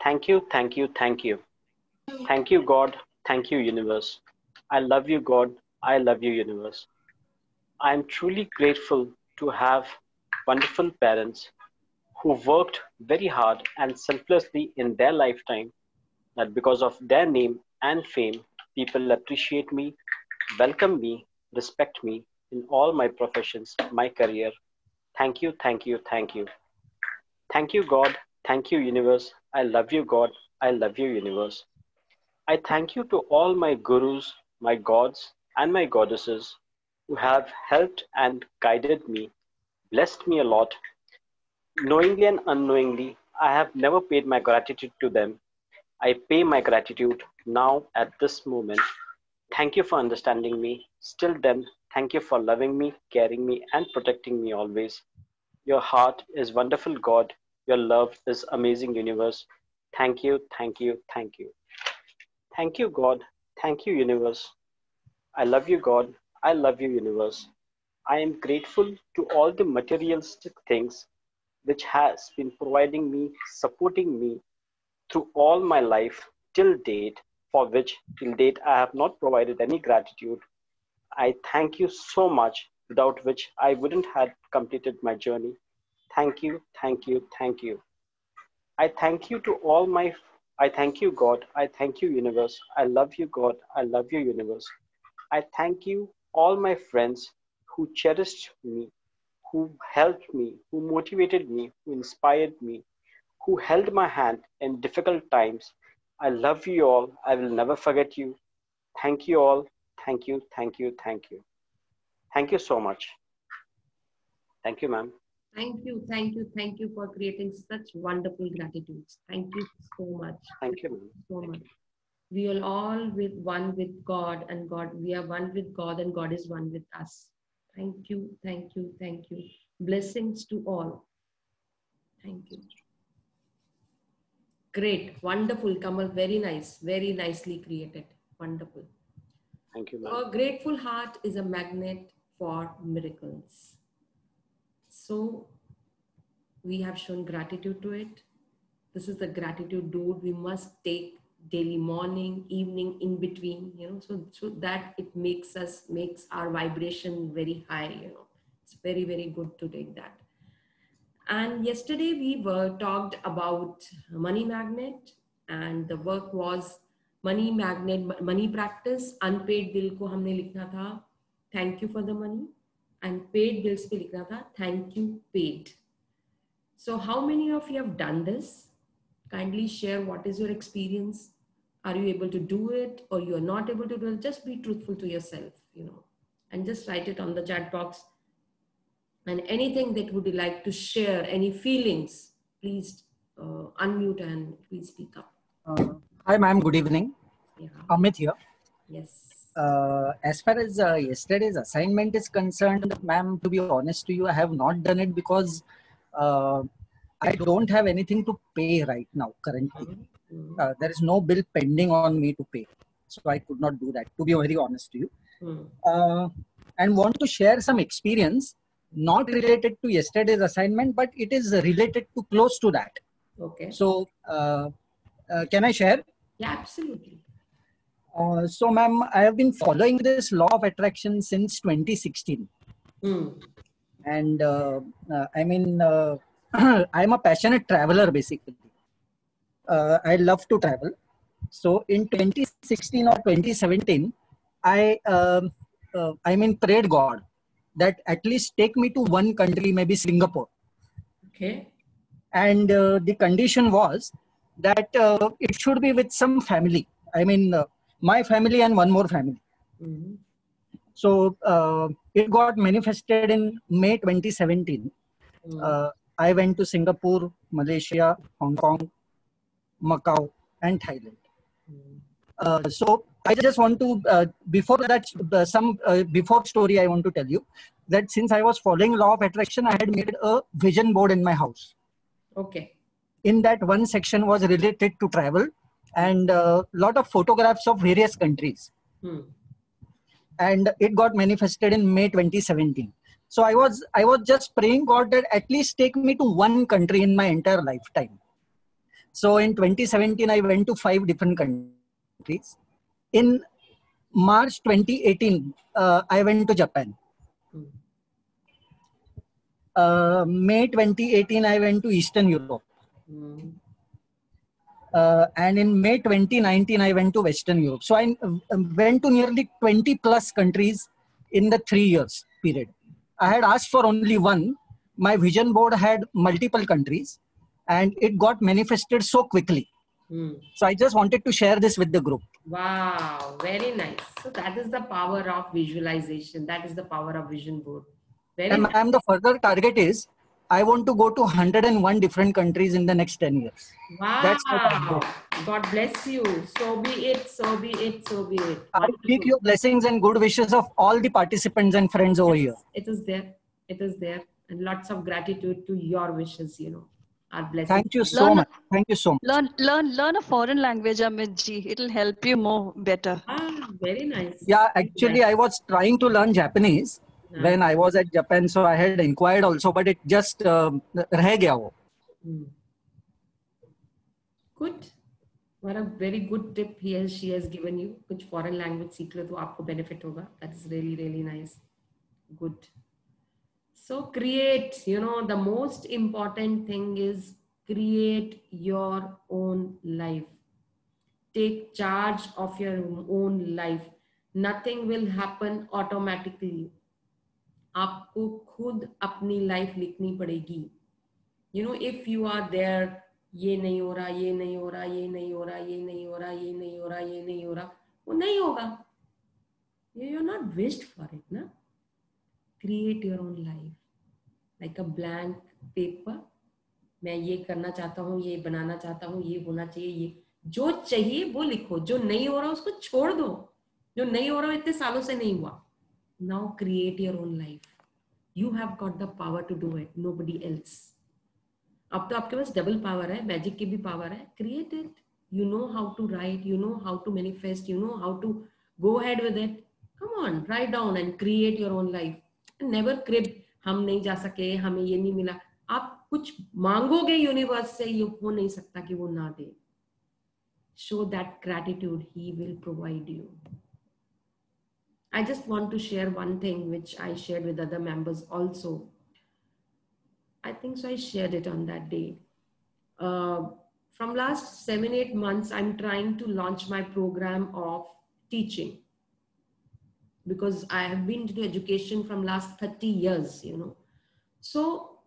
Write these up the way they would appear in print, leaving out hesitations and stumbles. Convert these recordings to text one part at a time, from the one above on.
Thank you, thank you, thank you. Thank you, God. Thank you, universe. I love you, God. I love you, universe. I am truly grateful to have wonderful parents who worked very hard and selflessly in their lifetime, that because of their name and fame, people appreciate me, welcome me, respect me in all my professions, my career. Thank you, thank you, thank you. Thank you, God. Thank you, universe. I love you, God. I love you, universe. I thank you to all my gurus, my gods, and my goddesses who have helped and guided me, blessed me a lot. Knowingly and unknowingly, I have never paid my gratitude to them. I pay my gratitude now at this moment. Thank you for understanding me. Still then, thank you for loving me, caring me, and protecting me always. Your heart is wonderful, God. Your love is amazing, universe. Thank you, thank you, thank you. Thank you, God. Thank you, universe. I love you, God. I love you, universe. I am grateful to all the materialistic things which has been providing me, supporting me through all my life till date, for which till date I have not provided any gratitude. I thank you so much, without which I wouldn't have completed my journey. Thank you, thank you, thank you. I thank you to all my I thank you, God. I thank you, universe. I love you, God. I love you, universe. I thank you, all my friends who cherished me, who helped me, who motivated me, who inspired me, who held my hand in difficult times. I love you all. I will never forget you. Thank you all. Thank you, thank you, thank you. Thank you so much. Thank you, ma'am. Thank you for creating such wonderful gratitudes. Thank you so much. Thank you, ma'am. So much. We are all with one with God, and God, we are one with God, and God is one with us. Thank you, thank you, thank you. Blessings to all. Thank you. Great, wonderful, Kamal. Very nice, very nicely created. Wonderful. Thank you, ma'am. A grateful heart is a magnet for miracles. So we have shown gratitude to it. This is the gratitude dude we must take daily, morning, evening, in between, so that it makes our vibration very high, It's very, very good to take that. And yesterday we were talked about money magnet, and the work was money magnet, money practice. Unpaid bill ko हमने लिखना था thank you for the money, and paid bills पे लिखना था thank you paid. So how many of you have done this? Kindly share what is your experience. Are you able to do it, or you are not able to do it? Just be truthful to yourself, and just write it on the chat box. And anything that would you like to share, any feelings, please unmute and please speak up. Hi, ma'am. Good evening. Yeah. Amit here. Yes. As far as yesterday's assignment is concerned, ma'am, to be honest to you, I have not done it because I don't have anything to pay right now currently. There is no bill pending on me to pay. So I could not do that, to be very honest to you. And want to share some experience, not related to yesterday's assignment, but it is related to close to that. Okay. So can I share? Yeah, absolutely. So, ma'am, I have been following this law of attraction since 2016. And I mean, I'm a passionate traveler, basically. I love to travel. So in 2016 or 2017, I prayed God that at least take me to one country, maybe Singapore. Okay. And the condition was that it should be with some family. I mean, my family and one more family. So it got manifested in May 2017. I went to Singapore, Malaysia, Hong Kong, Macau, and Thailand. So I just want to, before that, before story, I want to tell you that since I was following law of attraction, I had made a vision board in my house. Okay. In that, one section was related to travel and a lot of photographs of various countries. And it got manifested in May 2017. So I was just praying God that at least take me to one country in my entire lifetime. So in 2017, I went to 5 different countries. In March 2018, I went to Japan. May 2018, I went to Eastern Europe. And in May 2019, I went to Western Europe. So I went to nearly 20 plus countries in the 3 years period. I had asked for only one. My vision board had multiple countries and it got manifested so quickly. So I just wanted to share this with the group. Wow, very nice. So that is the power of visualization. That is the power of vision board. Very nice. And the further target is, I want to go to 101 different countries in the next 10 years. Wow. That's my target. God bless you. So be it, so be it, so be it. I seek your blessings and good wishes of all the participants and friends over here. It is there. It is there. And lots of gratitude to your wishes, you know. Our blessings. Thank you so much. Thank you so much. Learn a foreign language, Amit ji. It'll help you more better. Very nice. Yeah, actually, I was trying to learn Japanese when I was at Japan. So I had inquired also, but it just reh gaya wo. Good. What a very good tip she has given you. Kuch foreign language seekh lo to aapko benefit hoga. That is really, really nice. Good. So create, you know, the most important thing is create your own life. Take charge of your own life. Nothing will happen automatically. आपको खुद अपनी life लिखनी पड़ेगी. You know, if you are there, ये नहीं हो रहा, ये नहीं हो रहा, ये नहीं हो रहा, ये नहीं हो रहा, ये नहीं हो रहा, ये नहीं हो रहा, वो नहीं होगा. You're not wished for it, ना? Create your own life. Like a blank paper. मैं ये करना चाहता हूँ, ये बनाना चाहता हूँ, ये होना चाहिए, ये जो चाहिए वो लिखो. जो नहीं हो रहा उसको छोड़ दो. जो नहीं हो रहा इतने सालों से नहीं हुआ. Now create your own life. You have got the power to do it. Nobody else. अब तो आपके पास डबल पावर है. मैजिक की भी पावर है. Create it. You know how to write. You know how to manifest. You know how to go ahead with it. Come on, write down and create your own life. And never crib. हम नहीं जा सके, हमें ये नहीं मिला. आप कुछ मांगोगे यूनिवर्स से, ये हो नहीं सकता कि वो ना दे. Show that gratitude. He will provide you. I just want to share one thing which I shared with other members also. I think so I shared it on that day. From last 7-8 months, I'm trying to launch my program of teaching. Because I have been to education from last 30 years, you know. So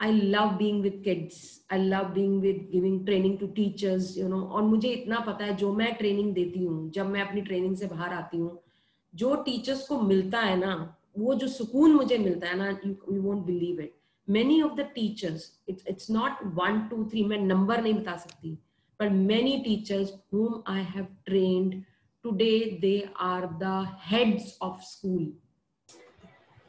I love being with kids. I love being with giving training to teachers, you know. और मुझे इतना पता है जो मैं training देती हूँ, जब मैं अपनी ट्रेनिंग से बाहर आती हूँ, जो टीचर्स को मिलता है ना, वो जो सुकून मुझे मिलता है ना, you won't believe it. Many of the teachers, it's not 1, 2, 3, मैं नंबर नहीं बता सकती, but many teachers whom I have trained, today they are the heads of school.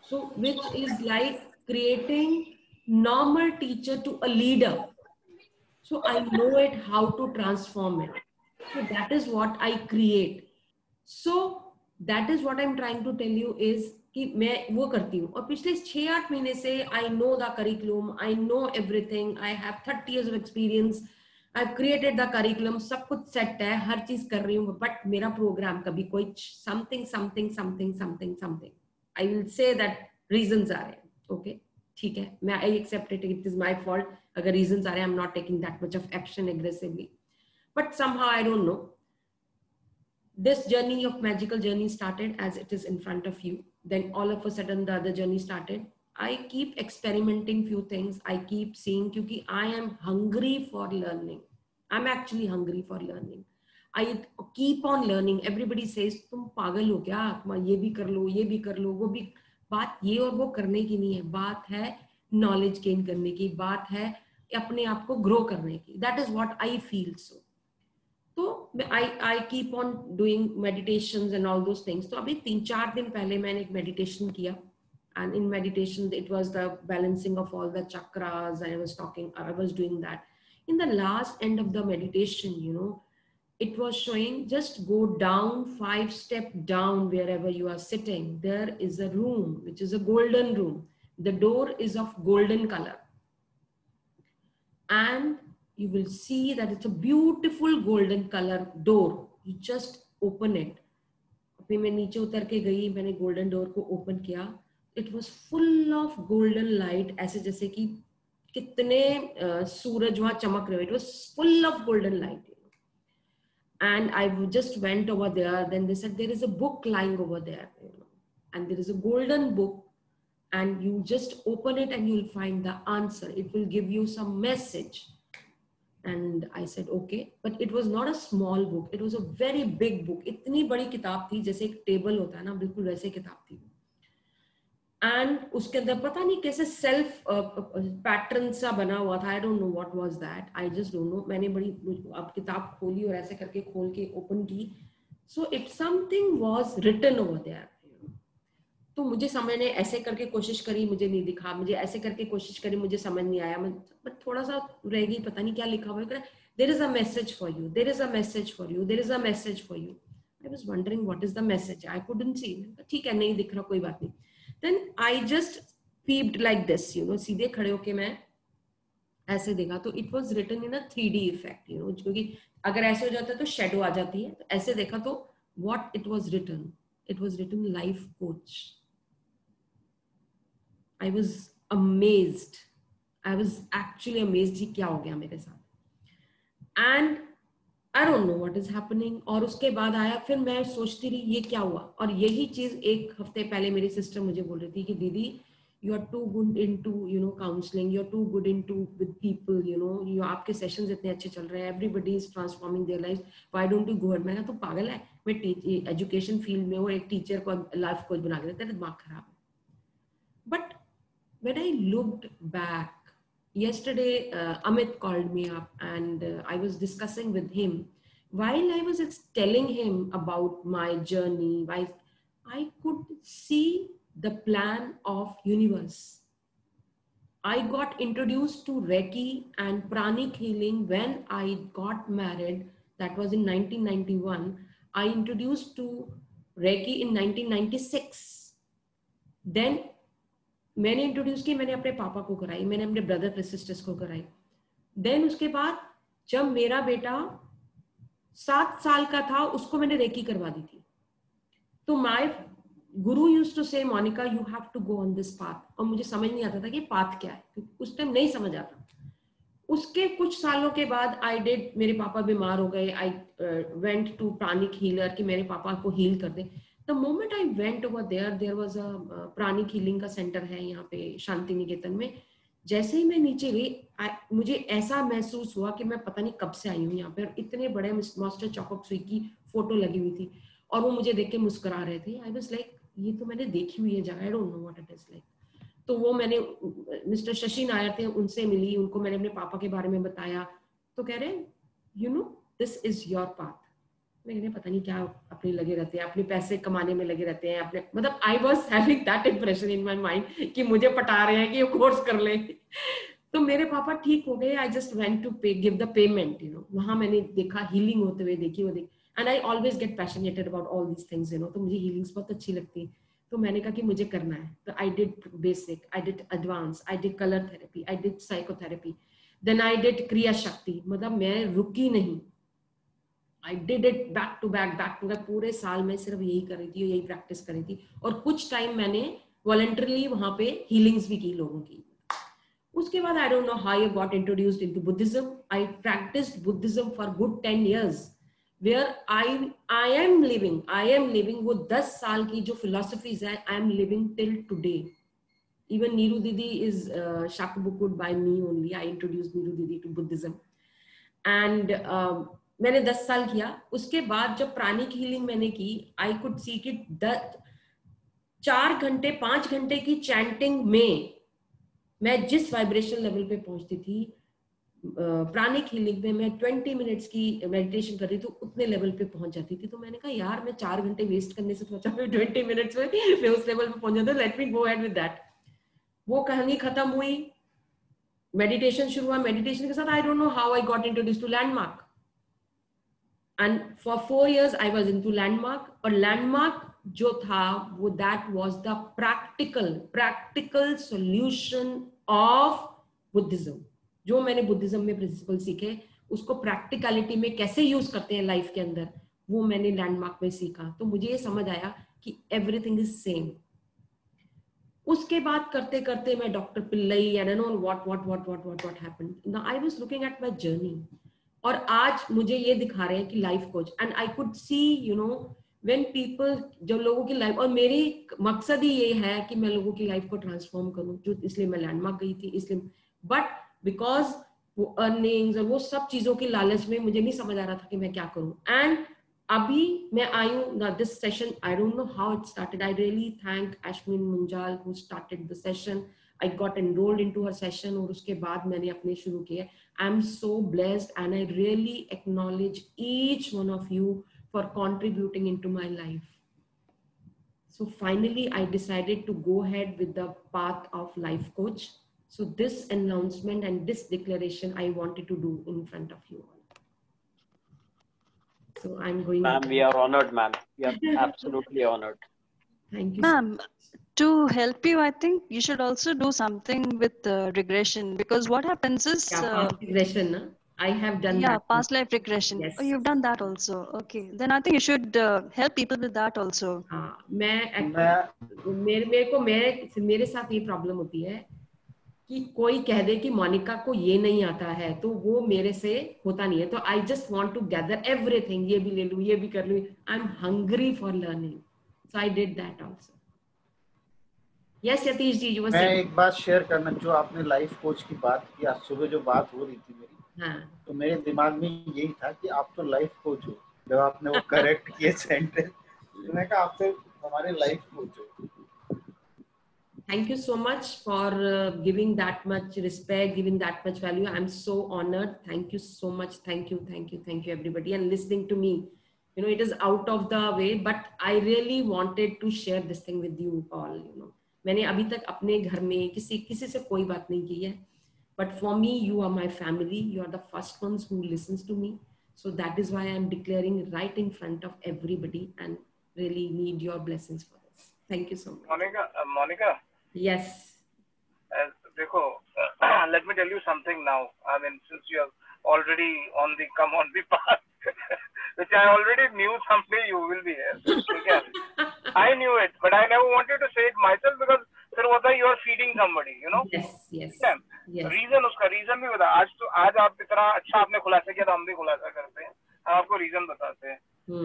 So which is like creating normal teacher to a leader. So I know it how to transform it. So that is what I create. So that is what I'm trying to tell you is कि मैं वो करती हूँ. और पिछले 6-8 महीने से I know the curriculum, I know everything, I have 30 years of experience, I've created the curriculum, सब कुछ सेट है, हर चीज कर रही हूँ, बट मेरा प्रोग्राम कभी कोई something I will say that reasons आ रहे हैं. Okay, ठीक है, मैं I accept it, it is my fault. अगर reasons आ रहे हैं, I'm not taking that much of action aggressively, but somehow I don't know. This journey of magical journey started as it is in front of you. Then all of a sudden the other journey started. I keep experimenting few things. I keep seeing because I am hungry for learning. I'm actually hungry for learning. I keep on learning. Everybody says, तुम पागल हो क्या? तुम ये भी कर लो, ये भी कर लो, वो भी. बात ये और वो करने की नहीं है. बात है knowledge gain करने की. बात है अपने आप को grow करने की. That is what I feel so. तो I keep on doing meditations and all those things. तो अभी 3-4 दिन पहले मैंने एक meditation किया, and in meditation it was the balancing of all the chakras. I was doing that. In the last end of the meditation, you know, it was showing just go down 5 steps down wherever you are sitting. There is a room which is a golden room. The door is of golden color, and you will see that it's a beautiful golden color door. You just open it. फिर मैं नीचे उतर के गई, मैंने golden door को open किया. It was full of golden light, ऐसे जैसे कि कितने सूरज वहां चमक रहे. It was full of golden light. And I just went over there. Then they said there is a book lying over there, and there is a golden book, and you just open it and you'll find the answer. It will give you some message. And I said okay, but it was not a small book. It was a very big book. इतनी बड़ी किताब थी, जैसे एक table होता है ना, बिल्कुल वैसे किताब थी. And उसके अंदर पता नहीं कैसे सेल्फ पैटर्न सा बना हुआ था. आई don't know what was that, I just don't know. मैंने बड़ी अब किताब खोली और ऐसे करके खोल के ओपन की. So it something was written over there. तो मुझे समझने ऐसे करके कोशिश करी, मुझे नहीं दिखा. मुझे ऐसे करके कोशिश करी, मुझे समझ नहीं आया. बट थोड़ा सा रह गई, पता नहीं क्या लिखा हुआ है. There is a message for you, there is a message for you, there is a message for you. I was wondering what is the message. I couldn't see. ठीक है, नहीं दिख रहा, कोई बात नहीं. Then I just peeped like this, सीधे खड़े होके मैं ऐसे देखा. तो it was written in a 3D effect, क्योंकि अगर ऐसे हो जाता है तो शेडो आ जाती है. तो ऐसे देखा तो what it was written life coach. I was amazed. I was actually amazed कि क्या हो गया मेरे साथ. And I don't know what is happening. और उसके बाद आया, फिर मैं सोचती रही ये क्या हुआ. और यही चीज एक हफ्ते पहले मेरी सिस्टर मुझे बोल रही थी कि दीदी, you are too good into counseling, you are too good into with people, आपके सेशंस इतने अच्छे चल रहे हैं, everybody is transforming their lives, why don't you go ahead. मैंने कहा तो पागल है, मैं एजुकेशन फील्ड में हूँ, एक टीचर को लाइफ कोच बना के देता है, दिमाग खराब है. But when I looked back, yesterday Amit called me up and I was discussing with him. While I was telling him about my journey, I could see the plan of universe. I got introduced to Reiki and pranic healing when I got married. That was in 1991. I introduced to Reiki in 1996. Then मैंने introduce की, मैंने अपने पापा को कराई, मैंने अपने brother sisters को कराई. देन उसके बाद जब मेरा बेटा 7 साल का था, उसको मैंने रेकी करवा दी थी. तो my Guru used to say, Monica you have to go on this path. और मुझे समझ नहीं आता था कि पाथ क्या है, क्योंकि उस टाइम नहीं समझ आता. उसके कुछ सालों के बाद आई डिड, मेरे पापा बीमार हो गए. I went to pranic healer कि मेरे पापा को हील कर दे. The moment I went over there was a pranic healing का सेंटर है यहाँ पे शांति निकेतन में. जैसे ही मैं नीचे गई, मुझे ऐसा महसूस हुआ कि मैं पता नहीं कब से आई हूँ यहाँ पे. इतने बड़े मास्टर चौकअप सुई की फोटो लगी हुई थी और वो मुझे देख के मुस्कुरा रहे थे. आई वाज लाइक, ये तो मैंने देखी हुई है जगह, आई don't know what it is like. तो वो मैंने मिस्टर शशि नायर थे, उनसे मिली, उनको मैंने अपने पापा के बारे में बताया. तो कह रहे दिस इज योर पाथ. मैंने पता नहीं क्या अपने लगे रहते हैं, अपने पैसे कमाने में लगे रहते हैं, अपने मतलब I was having that impression in my mind कि मुझे पटा रहे हैं कि ये कोर्स कर ले. तो मेरे पापा ठीक हो गए. आई जस्ट वेंट टू पे गिव द पेमेंट. वहां मैंने देखा हीलिंग होते हुए, देखी वो देख. And I always get passionated about all these things. तो मुझे हीलिंग्स बहुत अच्छी लगती. तो मैंने कहा कि मुझे करना है. तो I did basic, I did advance, I did colour therapy, I did psychotherapy, then I did Kriya Shakti. मतलब मैं रुकी नहीं. I did it back to back. पूरे साल में सिर्फ यही कर रही थी, यही प्रैक्टिस कर रही थी. और कुछ टाइम मैंने वॉलंटरली वहां पे हीलिंग्स भी की लोगों की. उसके बाद I don't know how I got introduced into Buddhism. I practised Buddhism for good 10 years, where I am living वो 10 साल की जो फिलोसफीज है, I am living till today. Even Neeru Didi is shakubukued by me only. I introduced Neeru Didi to Buddhism. And मैंने 10 साल किया. उसके बाद जब प्राणिक हीलिंग मैंने की, आई कुड सी कि 4 घंटे 5 घंटे की चैंटिंग में मैं जिस वाइब्रेशन लेवल पे पहुंचती थी, प्राणिक हीलिंग में मैं 20 मिनट्स की मेडिटेशन कर रही थी, उतने लेवल पे पहुंच जाती थी. तो मैंने कहा यार, मैं 4 घंटे वेस्ट करने से सोचा 20 मिनट्स में मैं उस लेवल पे पहुंच जाता. Let me go ahead with that. वो कहानी खत्म हुई, मेडिटेशन शुरू हुआ. मेडिटेशन के साथ I don't know how I got introduced to Landmark. And for 4 years I was into landmark. और landmark जो था वो that was the practical solution of Buddhism. जो मैंने बुद्धिज्म में प्रिंसिपल सीखे उसको प्रैक्टिकलिटी में कैसे यूज करते हैं लाइफ के अंदर, वो मैंने लैंडमार्क में सीखा। तो मुझे ये समझ आया कि एवरीथिंग इज सेम। उसके बाद करते करते मैं doctor Pillai and know what happened, now I was looking at my journey, और आज मुझे ये दिखा रहे हैं कि life coach, and I could see you know when people, जो लोगों की लाइफ, और मेरी मकसद ही ये है कि मैं लोगों की लाइफ को ट्रांसफॉर्म करूं, जो इसलिए मैं लैंडमार्क गई थी, इसलिए, बट बिकॉज वो अर्निंग्स और वो सब चीजों की लालच में मुझे नहीं समझ आ रहा था कि मैं क्या करूं। एंड अभी मैं आई हूँ this session, I don't know how it started, I really thank Ashwin Munjal who started the session, I got enrolled into her session, और उसके बाद मैंने अपने शुरू किए। I am so blessed and I really acknowledge each one of you for contributing into my life. So finally I decided to go ahead with the path of life coach. So this announcement and this declaration I wanted to do in front of you all. So I'm going. Ma'am, we are honored, ma'am. We are absolutely honored. Thank you. Ma'am, to help you, I think you should also do something with regression, because what happens is regression, na? I have done that. Yeah, past life regression. Yes. Oh, you've done that also. Okay, then I think you should help people with that also. मेरे साथ ये problem होती है कि कोई कह दे कि मोनिका को ये नहीं आता है, तो वो मेरे से होता नहीं है। तो I just want to gather everything, ये भी ले लूं, ये भी कर लूं। I am hungry for learning, so I did that also. Yes Yatish ji, you were saying. मैं एक बात शेयर करना, जो आपने लाइफ कोच की बात की, आज सुबह जो बात हो रही थी मेरी, हाँ, तो मेरे दिमाग में यही था कि आप तो लाइफ कोच हो। जब आपने वो करेक्ट किए सेंटेंस, तो मैं कहा आप तो हमारे लाइफ कोच हो। Thank you so much for giving that much respect, giving that much value. I'm so honored. Thank you so much. Thank you everybody, and listening to me. You know, it is out of the way, but I really wanted to share this thing with you all. You know, मैंने अभी तक अपने घर में किसी से कोई बात नहीं की है. But for me, you are my family. You are the first ones who listens to me. So that is why I'm declaring right in front of everybody, and really need your blessings for this. Thank you so much. Monica. Yes. Dekho, let me tell you something now. I mean, since you are already on the path, which I already knew someday you will be here. Okay? I knew it, but I never wanted to say it myself, because फिर होता है you are feeding somebody, you know. Yes. Reason भी बता। आज आप इतना अच्छा आपने खुलासा किया, तो हम भी खुलासा करते हैं, हम आपको रीजन बताते हैं।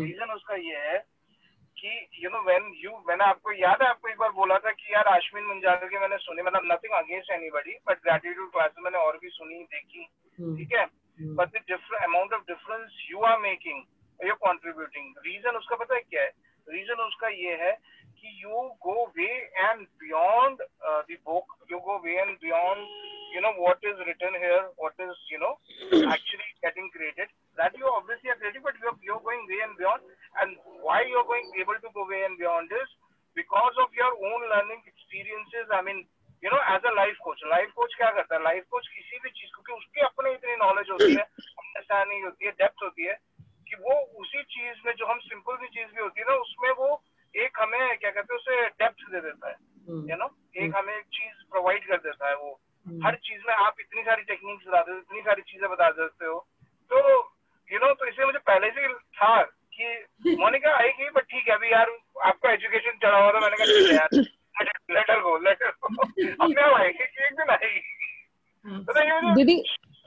रीजन उसका ये है कि यू नो मैंने आपको याद है, आपको एक बार बोला था कि यार अश्विन मुंजाल की मैंने सुनी, मतलब nothing against anybody, but gratitude classes मैंने और भी सुनी देखी, ठीक है, but the different amount of difference you are making, you are contributing. Reason उसका पता है क्या है? रीजन उसका ये है कि you go way and beyond the book, you go way and beyond, you know, what is written here, what is, you know, actually getting created. That you obviously are creating, but you're going way and beyond. And why you're going able to go way and beyond is because of your own learning experiences. I mean, you know, as a life coach क्या करता है? Life coach किसी भी चीज, क्योंकि उसकी अपने इतनी नॉलेज होती है, अंडरस्टैंडिंग होती है, डेप्थ होती है, कि वो उसी चीज में, जो हम सिंपल सी चीज भी होती है ना, उसमें वो एक हमें क्या कहते हैं, उसे डेप्थ दे देता है, यू नो, एक हमें एक चीज प्रोवाइड कर देता है। वो हर चीज में आप इतनी सारी टेक्निक्स बता देते हो, इतनी सारी चीजें बता देते हो, तो यू नो, तो इसलिए मुझे पहले से था कि मोनिका आएगी, बट ठीक है, अभी यार आपका एजुकेशन चला हुआ था, मैंने कहा ठीक है यार, लेट हर गो अपने आप आएगी, एक दिन आएगी। तो ये मुझे,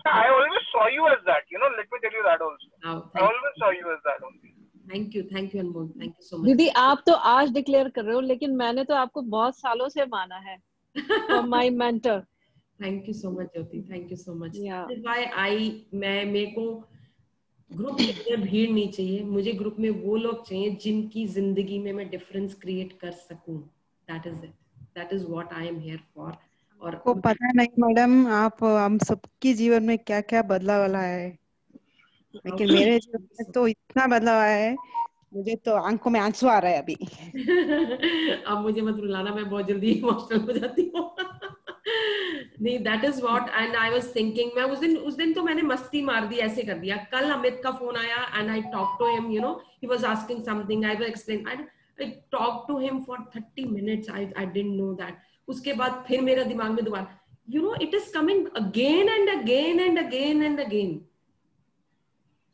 I always saw you as that, you know, let me tell you that also. I always saw you as that only. Thank you Anmol, thank you so much. दीदी, आप तो आज डिक्लेयर कर रहे हो, लेकिन मैंने तो आपको बहुत सालों से माना है, from my mentor. Thank you so much Jyoti, thank you so much. Yeah. That's why मेरे को ग्रुप के अंदर भीड़ नहीं चाहिए, मुझे ग्रुप में वो लोग चाहिए जिनकी जिंदगी में मैं डिफरेंस क्रिएट कर सकूं. That is it. That is what I am here for. और को पता नहीं मैडम, आप हम सबकी जीवन में क्या क्या बदलाव लाया है, लेकिन मेरे जीवन में तो इतना बदलाव आया है, मुझे तो आंखों में आंसू आ रहा है अभी। अब मुझे मत रुलाना, मैं बहुत जल्दी इमोशनल हो जाती हूँ। नहीं, that is what, and I was thinking, मैं उस दिन तो मैंने मस्ती मार दी, ऐसे कर दिया। कल अमित का फोन आया and I talked to him, you know, he was asking something, I will explain, I talked to him for 30 minutes, I didn't know that. उसके बाद फिर मेरा दिमाग में दोबारा, you know, it is coming again and again and again and again.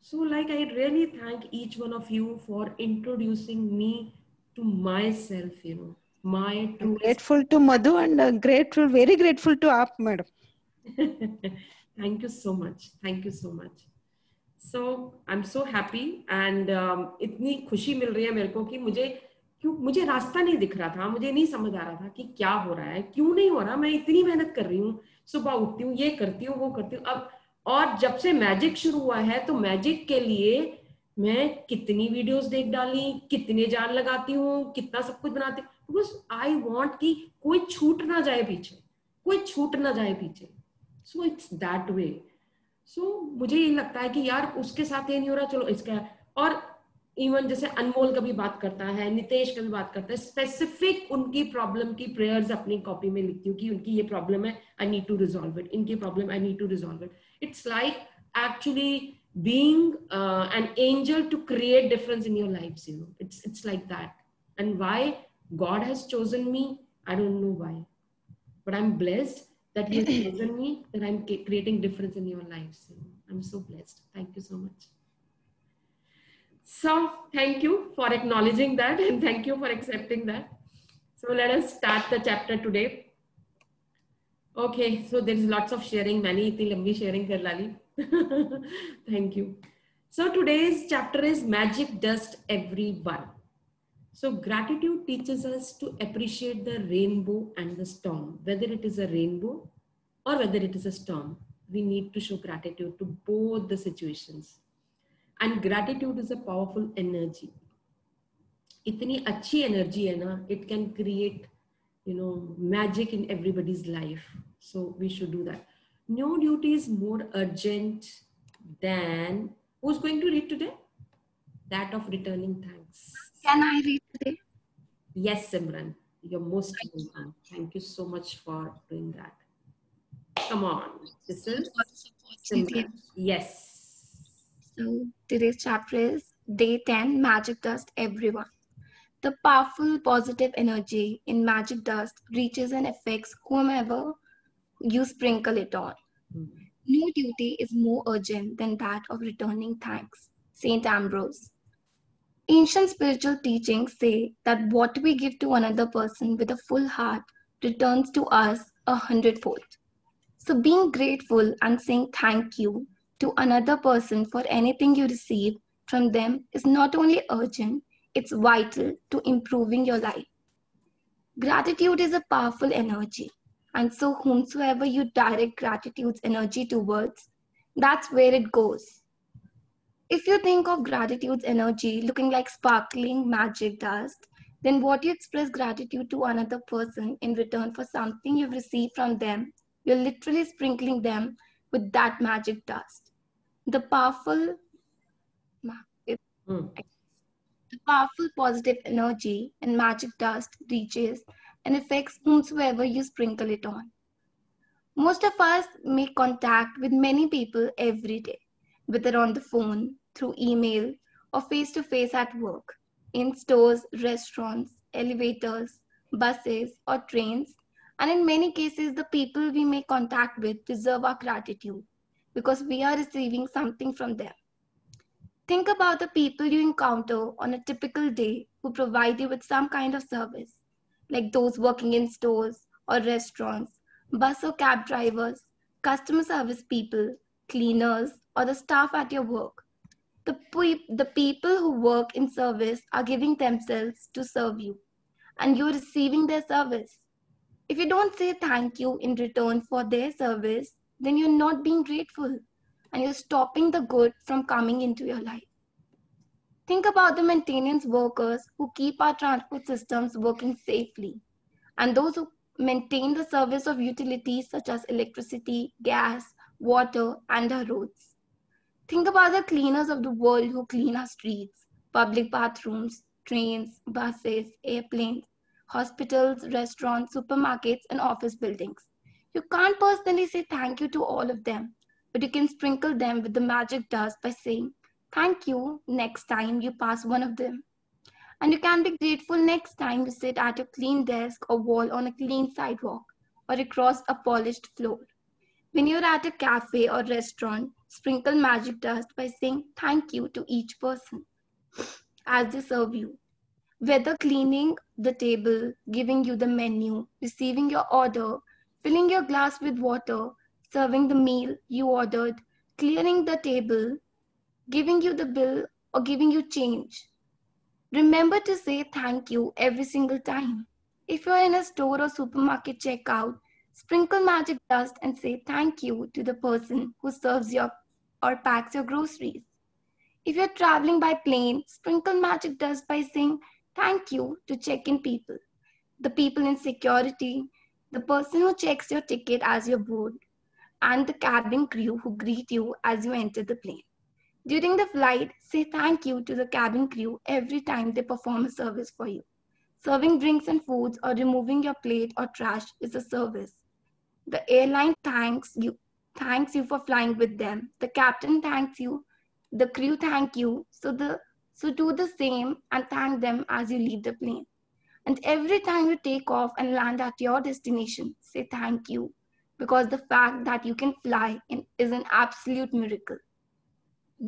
So like, I really thank each one of you for introducing me to myself, you know, my true. Grateful to Madhu and grateful, very grateful to Aap, madam. Thank you so much. Thank you so much. So I'm so happy and इतनी खुशी मिल रही है मेरे को कि मुझे रास्ता नहीं दिख रहा था, मुझे नहीं समझ आ रहा था कि क्या हो रहा है, क्यों नहीं हो रहा। मैं इतनी मेहनत कर रही हूँ, सुबह उठती हूँ, ये करती हूँ, वो करती हूँ। अब और जब से मैजिक शुरू हुआ है तो मैजिक के लिए मैं कितनी वीडियोस देख डाली, कितने जार लगाती हूँ, कितना सब कुछ बनाती हूँ, बिकॉज आई वॉन्ट कि कोई छूट ना जाए पीछे, कोई छूट ना जाए पीछे। So it's that way. सो मुझे ये लगता है कि यार उसके साथ ये नहीं हो रहा, चलो इसका। और इवन जैसे अनमोल का भी बात करता है, नितेश का भी बात करता है, स्पेसिफिक उनकी प्रॉब्लम की प्रेयर्स अपनी कॉपी में लिखती हूँ कि उनकी ये प्रॉब्लम है, I need to resolve it, इनकी problem, I need to resolve it. It's like actually being an angel to create difference in your lives, you know. It's like that. And why God has chosen me, I don't know why, but I'm blessed that He has chosen me, that I'm creating difference in your lives, you know. I'm so blessed. Thank you so much. So thank you for acknowledging that, and thank you for accepting that. So let us start the chapter today. Okay, so there's lots of sharing. Many itni lambi sharing kar lali. Thank you. So today's chapter is Magic Dust Everyone. So gratitude teaches us to appreciate the rainbow and the storm. Whether it is a rainbow or whether it is a storm, we need to show gratitude to both the situations. And gratitude is a powerful energy. Itni achhi energy hai na, it can create, you know, magic in everybody's life. So we should do that. No duty is more urgent than, who's going to read today? That of returning thanks. Can I read today? Yes, Simran, you're most welcome. Thank you so much for doing that. Come on, this is Simran. Yes. So today's chapter is Day 10, Magic Dust Everyone. The powerful positive energy in magic dust reaches and affects whomever you sprinkle it on. No duty is more urgent than that of returning thanks. Saint Ambrose. Ancient spiritual teachings say that what we give to another person with a full heart returns to us 100-fold. So being grateful and saying thank you to another person for anything you receive from them is not only urgent, it's vital to improving your life. Gratitude is a powerful energy. And so whomsoever you direct gratitude's energy towards, that's where it goes. If you think of gratitude's energy looking like sparkling magic dust, then what you express gratitude to another person in return for something you've received from them, you're literally sprinkling them with that magic dust. The powerful positive energy in magic dust reaches and affects whomsoever you sprinkle it on. Most of us make contact with many people every day, whether on the phone, through email, or face-to-face at work, in stores, restaurants, elevators, buses, or trains. And in many cases, the people we make contact with deserve our gratitude because we are receiving something from them. Think about the people you encounter on a typical day who provide you with some kind of service, like those working in stores or restaurants, bus or cab drivers, customer service people, cleaners, or the staff at your work. The people who work in service are giving themselves to serve you, and you're receiving their service. If you don't say thank you in return for their service, then you're not being grateful, and you're stopping the good from coming into your life. Think about the maintenance workers who keep our transport systems working safely, and those who maintain the service of utilities such as electricity, gas, water, and our roads. Think about the cleaners of the world who clean our streets, public bathrooms, trains, buses, airplanes, hospitals, restaurants, supermarkets, and office buildings. You can't personally say thank you to all of them, but you can sprinkle them with the magic dust by saying thank you next time you pass one of them. And you can be grateful next time you sit at your clean desk or wall on a clean sidewalk, or across a polished floor. When you're at a cafe or restaurant, sprinkle magic dust by saying thank you to each person as they serve you. Whether cleaning the table, giving you the menu, receiving your order, filling your glass with water, serving the meal you ordered, clearing the table, giving you the bill, or giving you change. Remember to say thank you every single time. If you're in a store or supermarket checkout, sprinkle magic dust and say thank you to the person who serves your or packs your groceries. If you're traveling by plane, sprinkle magic dust by saying thank you to check-in people, the people in security, the person who checks your ticket as you board, and the cabin crew who greet you as you enter the plane. During the flight, say thank you to the cabin crew every time they perform a service for you. Serving drinks and foods or removing your plate or trash is a service. The airline thanks you for flying with them. The captain thanks you. The crew thank you. So do the same and thank them as you leave the plane. And every time you take off and land at your destination, say thank you, because the fact that you can fly is an absolute miracle.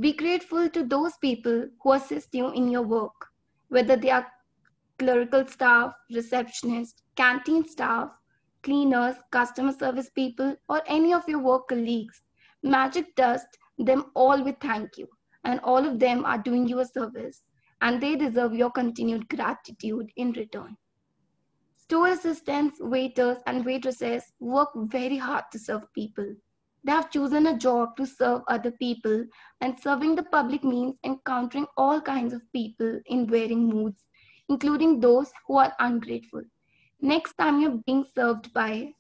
Be grateful to those people who assist you in your work, whether they are clerical staff, receptionists, canteen staff, cleaners, customer service people, or any of your work colleagues. Magic dust them all with thank you, and all of them are doing you a service, and they deserve your continued gratitude in return. Store assistants, waiters, and waitresses work very hard to serve people. They have chosen a job to serve other people, and serving the public means encountering all kinds of people in varying moods, including those who are ungrateful. Next time you're being served by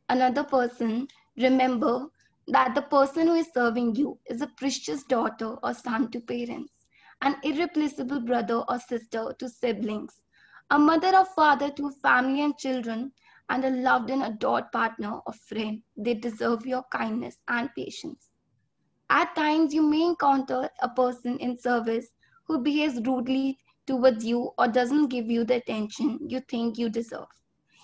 another person, remember that the person who is serving you is a precious daughter or son to parents, an irreplaceable brother or sister to siblings, a mother or father to family and children, and a loved and adored partner or friend. They deserve your kindness and patience. At times, you may encounter a person in service who behaves rudely towards you or doesn't give you the attention you think you deserve.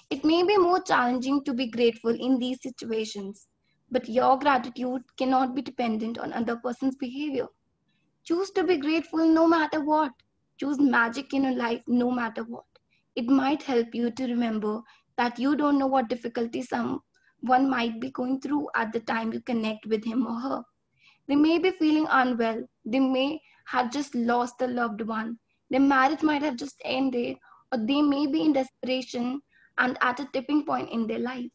It may be more challenging to be grateful in these situations, but your gratitude cannot be dependent on another person's behavior. Choose to be grateful no matter what. Choose magic in your life no matter what. It might help you to remember that you don't know what difficulty someone might be going through at the time you connect with him or her. They may be feeling unwell. They may have just lost a loved one. Their marriage might have just ended, or they may be in desperation and at a tipping point in their life.